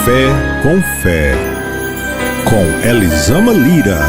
Café com Fé, com Elisama Lira.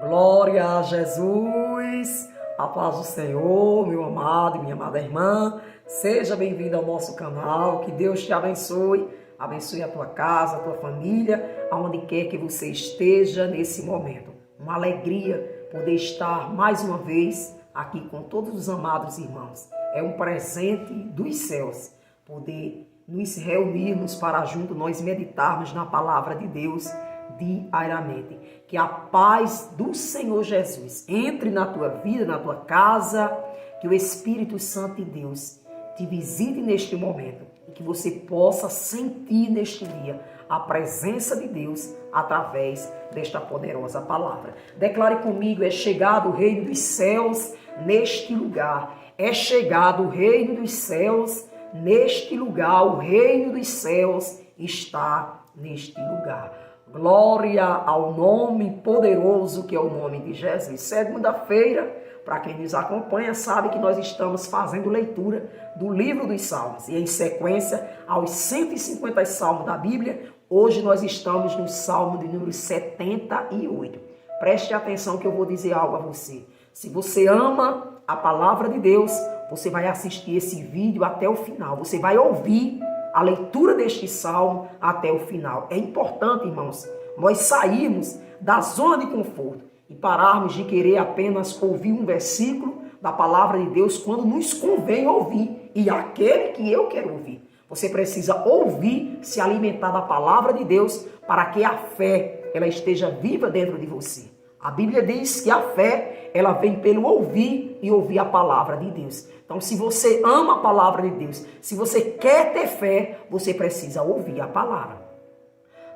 Glória a Jesus, a paz do Senhor, meu amado e minha amada irmã. Seja bem-vindo ao nosso canal, que Deus te abençoe, abençoe a tua casa, a tua família, aonde quer que você esteja nesse momento. Uma alegria poder estar mais uma vez aqui com todos os amados irmãos. É um presente dos céus poder nos reunirmos para junto nós meditarmos na palavra de Deus diariamente. Que a paz do Senhor Jesus entre na tua vida, na tua casa, que o Espírito Santo de Deus te visite neste momento e que você possa sentir neste dia a presença de Deus através desta poderosa palavra. Declare comigo: é chegado o reino dos céus neste lugar. É chegado o reino dos céus neste lugar. O reino dos céus está neste lugar. Glória ao nome poderoso que é o nome de Jesus. Segunda-feira, para quem nos acompanha, sabe que nós estamos fazendo leitura do livro dos Salmos. E em sequência aos 150 salmos da Bíblia, hoje nós estamos no salmo de número 78. Preste atenção que eu vou dizer algo a você. Se você ama a palavra de Deus, você vai assistir esse vídeo até o final. Você vai ouvir a leitura deste salmo até o final. É importante, irmãos, nós sairmos da zona de conforto e pararmos de querer apenas ouvir um versículo da palavra de Deus quando nos convém ouvir. E aquele que eu quero ouvir. Você precisa ouvir, se alimentar da palavra de Deus para que a fé ela esteja viva dentro de você. A Bíblia diz que a fé, ela vem pelo ouvir e ouvir a palavra de Deus. Então, se você ama a palavra de Deus, se você quer ter fé, você precisa ouvir a palavra.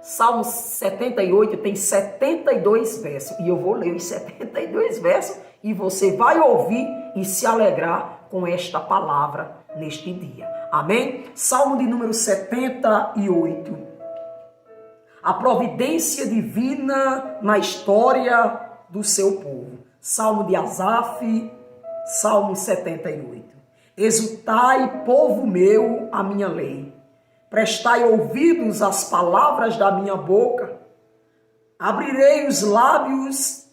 Salmo 78 tem 72 versos. E eu vou ler os 72 versos e você vai ouvir e se alegrar com esta palavra neste dia. Amém? Salmo de número 78. A providência divina na história do seu povo. Salmo de Asaf, Salmo 78. Exultai, povo meu, a minha lei. Prestai ouvidos às palavras da minha boca. Abrirei os lábios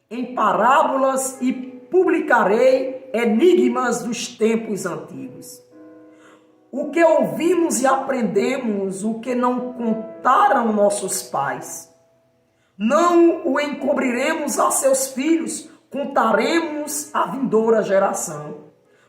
em parábolas e publicarei enigmas dos tempos antigos. O que ouvimos e aprendemos, o que não contaram nossos pais. Não o encobriremos a seus filhos, contaremos à vindoura geração.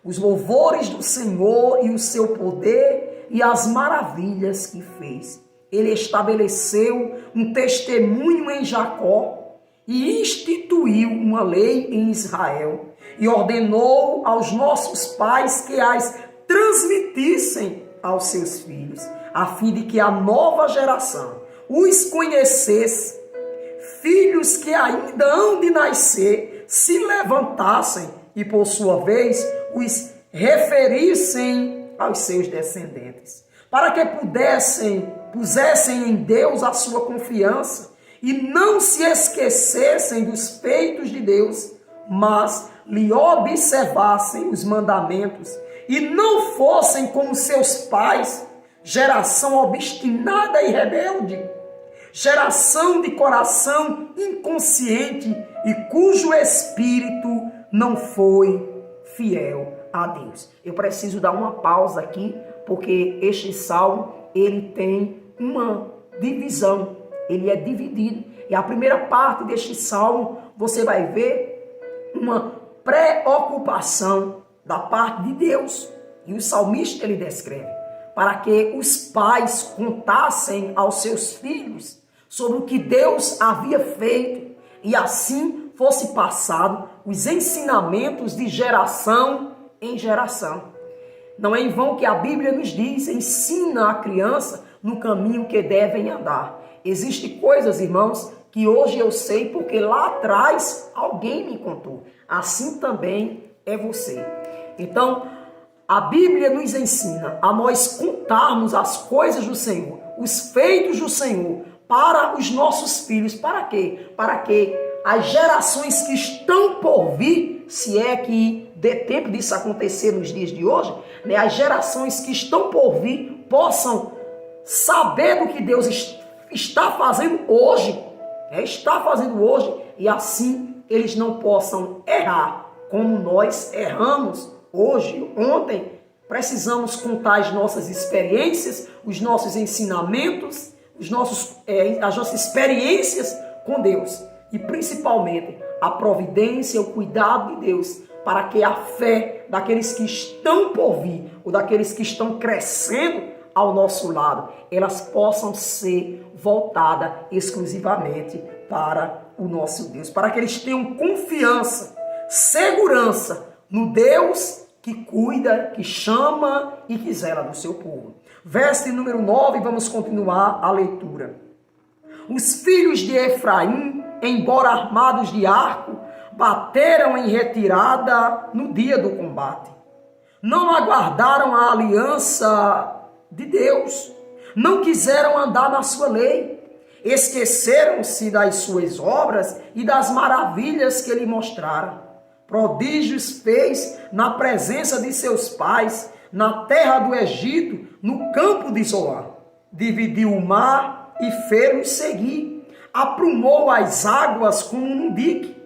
Os louvores do Senhor e o seu poder e as maravilhas que fez. Ele estabeleceu um testemunho em Jacó e instituiu uma lei em Israel. E ordenou aos nossos pais que as transmitissem aos seus filhos, a fim de que a nova geração os conhecesse, filhos que ainda hão de nascer se levantassem e, por sua vez, os referissem aos seus descendentes, para que pusessem em Deus a sua confiança e não se esquecessem dos feitos de Deus, mas lhe observassem os mandamentos e não fossem como seus pais, geração obstinada e rebelde, geração de coração inconsciente e cujo espírito não foi fiel a Deus. Eu preciso dar uma pausa aqui, porque este salmo, ele tem uma divisão, ele é dividido. E a primeira parte deste salmo, você vai ver uma preocupação da parte de Deus. E o salmista ele descreve para que os pais contassem aos seus filhos sobre o que Deus havia feito e assim fosse passado os ensinamentos de geração em geração. Não é em vão que a Bíblia nos diz: ensina a criança no caminho que devem andar. Existem coisas, irmãos, que hoje eu sei porque lá atrás alguém me contou. Assim também é você. Então, a Bíblia nos ensina a nós contarmos as coisas do Senhor, os feitos do Senhor, para os nossos filhos. Para quê? Para que as gerações que estão por vir, se é que dê tempo disso acontecer nos dias de hoje, né, as gerações que estão por vir possam saber do que Deus está fazendo hoje, e assim eles não possam errar, como nós erramos hoje, ontem. Precisamos contar as nossas experiências, os nossos ensinamentos, as nossas experiências com Deus e principalmente a providência, o cuidado de Deus, para que a fé daqueles que estão por vir ou daqueles que estão crescendo ao nosso lado, elas possam ser voltadas exclusivamente para o nosso Deus, para que eles tenham confiança, segurança no Deus que cuida, que chama e que zela do seu povo. Verso número 9, vamos continuar a leitura. Os filhos de Efraim, embora armados de arco, bateram em retirada no dia do combate. Não aguardaram a aliança de Deus, não quiseram andar na sua lei, esqueceram-se das suas obras e das maravilhas que lhe mostraram. Prodígios fez na presença de seus pais, na terra do Egito, no campo de Zoar. Dividiu o mar e fez-os seguir. Aprumou as águas como um dique.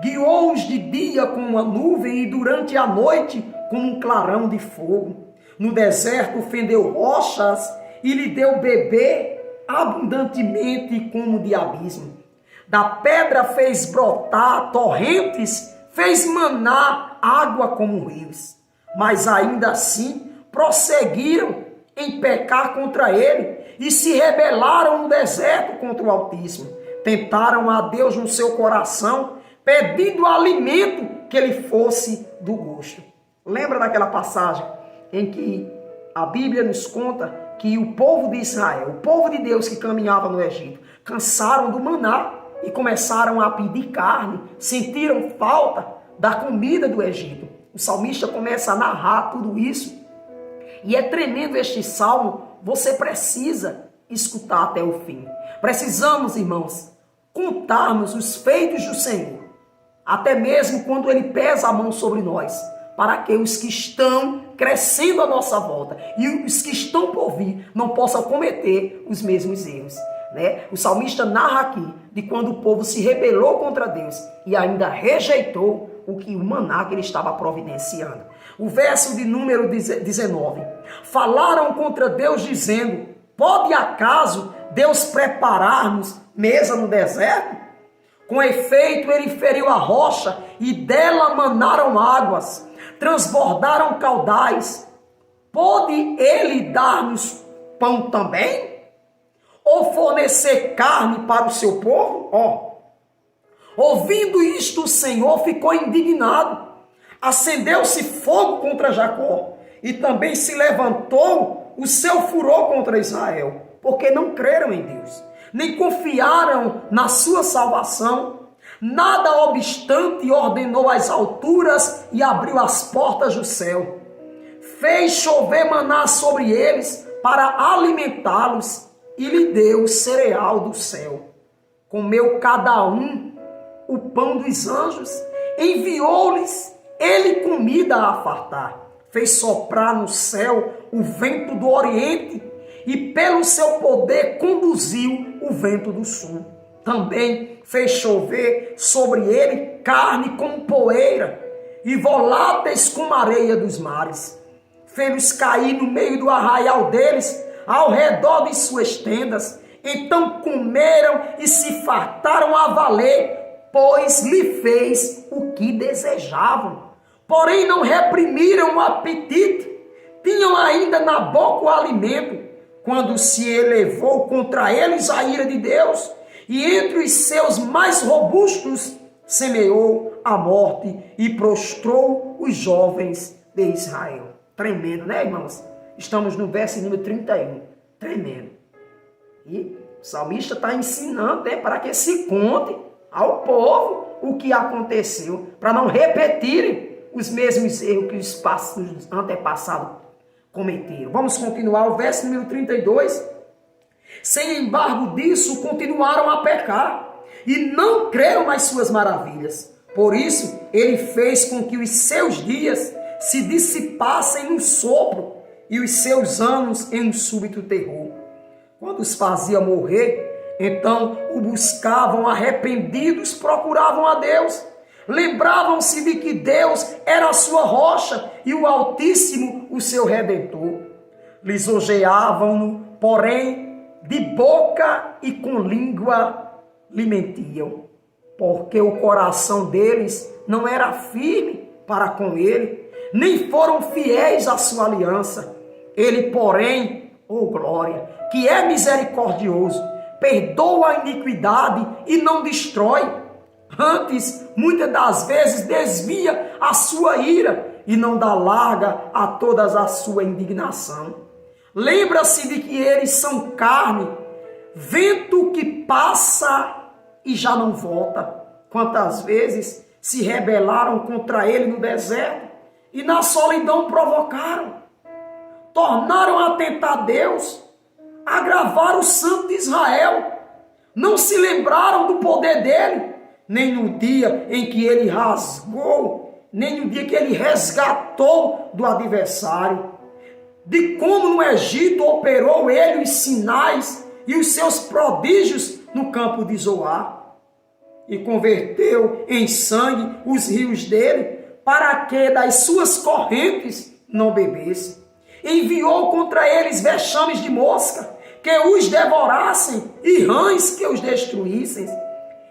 Guiou-os de dia com uma nuvem e durante a noite com um clarão de fogo. No deserto fendeu rochas e lhe deu beber abundantemente como de abismo. Da pedra fez brotar torrentes, fez manar água como rios, mas ainda assim prosseguiram em pecar contra ele e se rebelaram no deserto contra o Altíssimo. Tentaram a Deus no seu coração, pedindo alimento que lhe fosse do gosto. Lembra daquela passagem em que a Bíblia nos conta que o povo de Israel, o povo de Deus que caminhava no Egito, cansaram do maná e começaram a pedir carne, sentiram falta da comida do Egito. O salmista começa a narrar tudo isso. E é tremendo este salmo, você precisa escutar até o fim. Precisamos, irmãos, contarmos os feitos do Senhor, até mesmo quando Ele pesa a mão sobre nós, para que os que estão crescendo à nossa volta e os que estão por vir não possam cometer os mesmos erros. O salmista narra aqui de quando o povo se rebelou contra Deus e ainda rejeitou o maná que ele estava providenciando. O verso de número 19. Falaram contra Deus dizendo: pode acaso Deus preparar-nos mesa no deserto? Com efeito, ele feriu a rocha e dela manaram águas, transbordaram caudais. Pode ele dar-nos pão também? Ou fornecer carne para o seu povo? Ouvindo isto, o Senhor ficou indignado. Acendeu-se fogo contra Jacó e também se levantou o seu furor contra Israel, porque não creram em Deus, nem confiaram na sua salvação. Nada obstante, ordenou as alturas e abriu as portas do céu. Fez chover maná sobre eles para alimentá-los e lhe deu o cereal do céu. Comeu cada um o pão dos anjos, enviou-lhes ele comida a fartar. Fez soprar no céu o vento do oriente e pelo seu poder conduziu o vento do sul. Também fez chover sobre ele carne como poeira e voláteis como areia dos mares. Fez-los cair no meio do arraial deles, ao redor de suas tendas. Então comeram e se fartaram a valer, pois lhe fez o que desejavam. Porém não reprimiram o apetite, tinham ainda na boca o alimento, quando se elevou contra eles a ira de Deus, e entre os seus mais robustos semeou a morte e prostrou os jovens de Israel. Tremendo, né, irmãos? Estamos no verso número 31. Tremendo. E o salmista está ensinando, para que se conte ao povo o que aconteceu, para não repetirem os mesmos erros que os antepassados cometeram. Vamos continuar o verso número 32. Sem embargo disso, continuaram a pecar e não creram nas suas maravilhas. Por isso, ele fez com que os seus dias se dissipassem num sopro e os seus anos em um súbito terror. Quando os fazia morrer, então o buscavam arrependidos, procuravam a Deus. Lembravam-se de que Deus era a sua rocha e o Altíssimo o seu Redentor. Lisonjeavam-no, porém, de boca e com língua lhe mentiam, porque o coração deles não era firme para com ele, nem foram fiéis à sua aliança. Ele, porém, glória, que é misericordioso, perdoa a iniquidade e não destrói. Antes, muitas das vezes, desvia a sua ira e não dá larga a todas a sua indignação. Lembra-se de que eles são carne, vento que passa e já não volta. Quantas vezes se rebelaram contra ele no deserto e na solidão provocaram. Tornaram a tentar Deus, agravaram o Santo de Israel. Não se lembraram do poder dele, nem no dia em que ele rasgou, nem no dia que ele resgatou do adversário. De como no Egito operou ele os sinais e os seus prodígios no campo de Zoar. E converteu em sangue os rios dele, para que das suas correntes não bebesse. Enviou contra eles vexames de mosca, que os devorassem, e rãs que os destruíssem.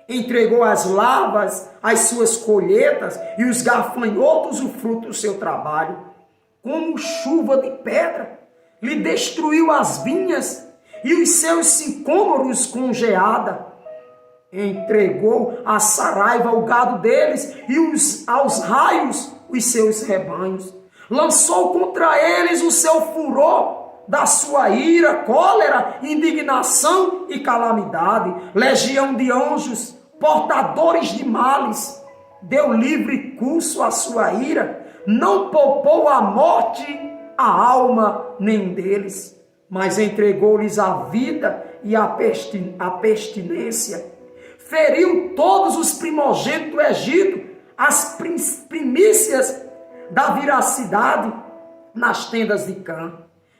Entregou as lavas, as suas colheitas, e os gafanhotos o fruto do seu trabalho. Como chuva de pedra, lhe destruiu as vinhas, e os seus sicômoros com geada. Entregou a saraiva o gado deles, e aos raios os seus rebanhos. Lançou contra eles o seu furor, da sua ira, cólera, indignação e calamidade. Legião de anjos, portadores de males. Deu livre curso à sua ira, não poupou a morte, a alma, nenhum deles, mas entregou-lhes a vida e a pestilência. Feriu todos os primogênitos do Egito, as primícias da veracidade nas tendas de Cã.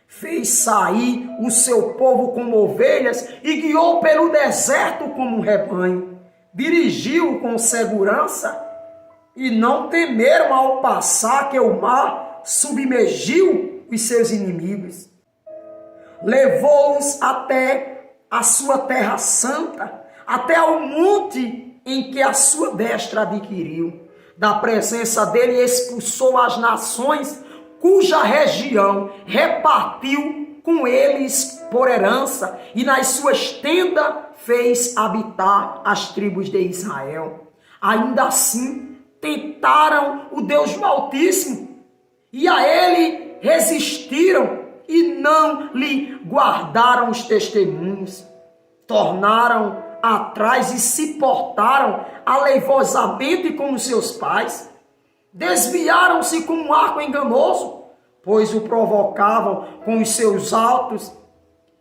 Fez sair o seu povo como ovelhas e guiou pelo deserto como um rebanho. Dirigiu com segurança e não temeram ao passar que o mar submergiu os seus inimigos. Levou-os até a sua terra santa, até ao monte em que a sua destra adquiriu. Da presença dele expulsou as nações, cuja região repartiu com eles por herança, e nas suas tendas fez habitar as tribos de Israel. Ainda assim, tentaram o Deus do Altíssimo, e a ele resistiram, e não lhe guardaram os testemunhos. Tornaram atrás e se portaram aleivosamente como seus pais. Desviaram-se com um arco enganoso, pois o provocavam com os seus altos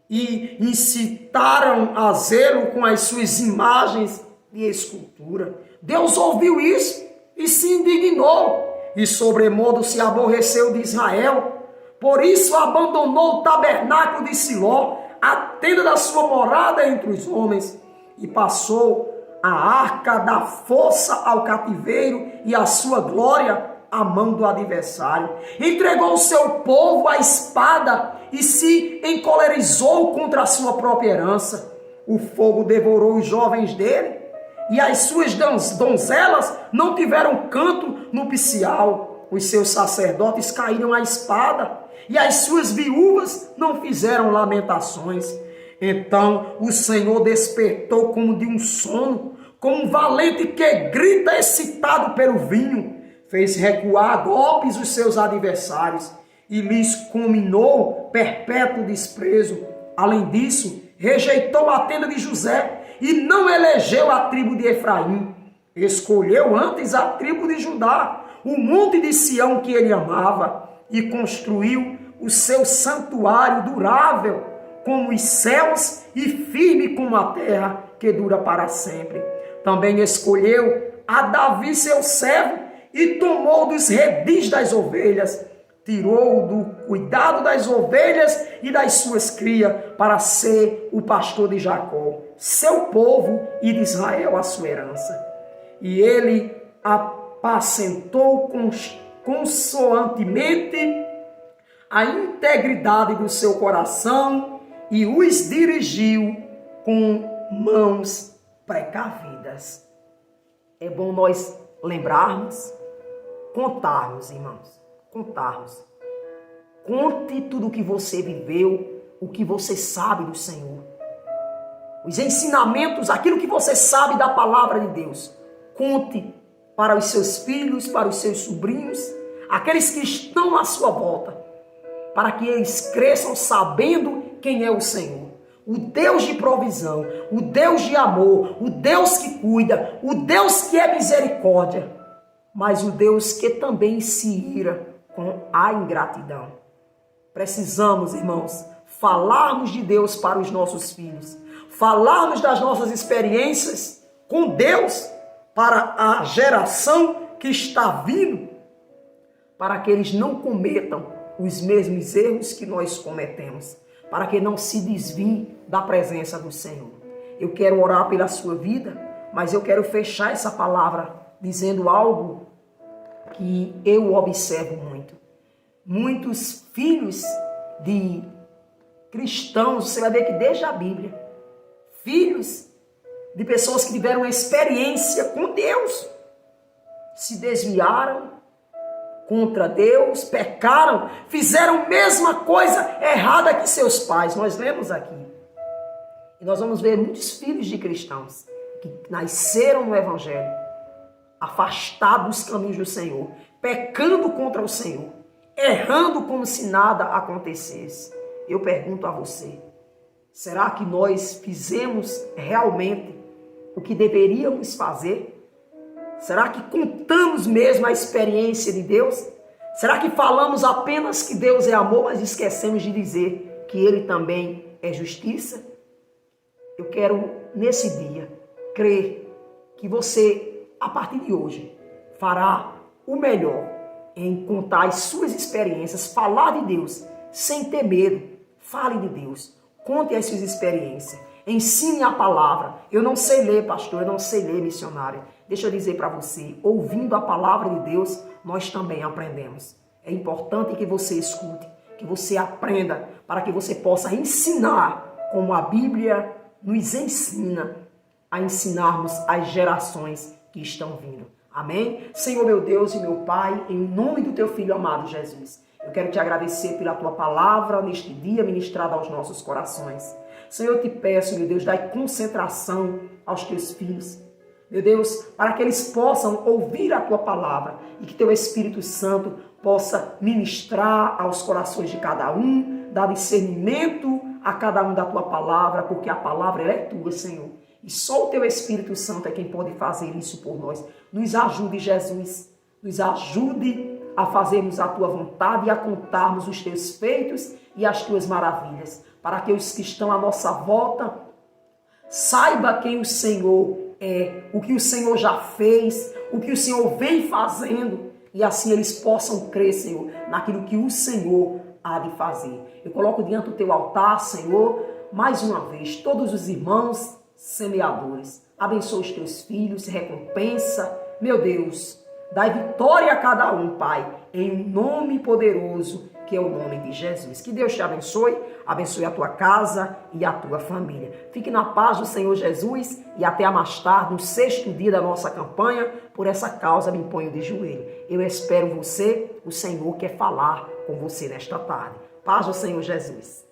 e incitaram a zelo com as suas imagens de escultura. Deus ouviu isso e se indignou, e sobremodo se aborreceu de Israel. Por isso abandonou o tabernáculo de Siló, a tenda da sua morada entre os homens, e passou a arca da força ao cativeiro e a sua glória à mão do adversário. Entregou o seu povo à espada e se encolerizou contra a sua própria herança. O fogo devorou os jovens dele, e as suas donzelas não tiveram canto nupcial. Os seus sacerdotes caíram à espada, e as suas viúvas não fizeram lamentações. Então o Senhor despertou como de um sono, como um valente que grita excitado pelo vinho. Fez recuar a golpes os seus adversários e lhes comminou perpétuo desprezo. Além disso, rejeitou a tenda de José e não elegeu a tribo de Efraim. Escolheu antes a tribo de Judá, o monte de Sião que ele amava, e construiu o seu santuário durável como os céus e firme como a terra que dura para sempre. também escolheu a Davi seu servo e tomou dos redis das ovelhas, tirou do cuidado das ovelhas e das suas crias para ser o pastor de Jacó, seu povo, e de Israel a sua herança. E ele apacentou consoantemente a integridade do seu coração e os dirigiu com mãos precavidas. É bom nós lembrarmos, contarmos, irmãos, contarmos. Conte tudo o que você viveu, o que você sabe do Senhor. Os ensinamentos, aquilo que você sabe da palavra de Deus. Conte para os seus filhos, para os seus sobrinhos, aqueles que estão à sua volta, para que eles cresçam sabendo quem é o Senhor. O Deus de provisão, o Deus de amor, o Deus que cuida, o Deus que é misericórdia, mas o Deus que também se ira com a ingratidão. Precisamos, irmãos, falarmos de Deus para os nossos filhos, falarmos das nossas experiências com Deus para a geração que está vindo, para que eles não cometam os mesmos erros que nós cometemos, para que não se desviem da presença do Senhor. Eu quero orar pela sua vida, mas eu quero fechar essa palavra dizendo algo que eu observo muito. Muitos filhos de cristãos, você vai ver que desde a Bíblia, filhos de pessoas que tiveram experiência com Deus, se desviaram contra Deus, pecaram, fizeram a mesma coisa errada que seus pais. Nós lemos aqui. E nós vamos ver muitos filhos de cristãos que nasceram no Evangelho, afastados dos caminhos do Senhor, pecando contra o Senhor, errando como se nada acontecesse. Eu pergunto a você, será que nós fizemos realmente o que deveríamos fazer? Será que contamos mesmo a experiência de Deus? Será que falamos apenas que Deus é amor, mas esquecemos de dizer que Ele também é justiça? Eu quero, nesse dia, crer que você, a partir de hoje, fará o melhor em contar as suas experiências, falar de Deus, sem ter medo. Fale de Deus, conte as suas experiências, ensine a palavra. Eu não sei ler, pastor, eu não sei ler, missionário. Deixa eu dizer para você, ouvindo a palavra de Deus, nós também aprendemos. É importante que você escute, que você aprenda, para que você possa ensinar, como a Bíblia nos ensina, a ensinarmos as gerações que estão vindo. Amém? Senhor meu Deus e meu Pai, em nome do teu Filho amado Jesus, eu quero te agradecer pela tua palavra neste dia ministrada aos nossos corações. Senhor, eu te peço, meu Deus, dai concentração aos teus filhos. Meu Deus, para que eles possam ouvir a tua palavra e que teu Espírito Santo possa ministrar aos corações de cada um, dar discernimento a cada um da tua palavra, porque a palavra ela é tua, Senhor. E só o teu Espírito Santo é quem pode fazer isso por nós. Nos ajude, Jesus. Nos ajude a fazermos a tua vontade e a contarmos os teus feitos e as tuas maravilhas, para que os que estão à nossa volta saiba quem o Senhor é, o que o Senhor já fez, o que o Senhor vem fazendo, e assim eles possam crer, Senhor, naquilo que o Senhor há de fazer. Eu coloco diante do teu altar, Senhor, mais uma vez, todos os irmãos semeadores. Abençoa os teus filhos, recompensa, meu Deus, dai vitória a cada um, Pai, em um nome poderoso, que é o nome de Jesus. Que Deus te abençoe, abençoe a tua casa e a tua família. Fique na paz do Senhor Jesus e até mais tarde, no 6º dia da nossa campanha, por essa causa me ponho de joelho. Eu espero você, o Senhor quer falar com você nesta tarde. Paz do Senhor Jesus.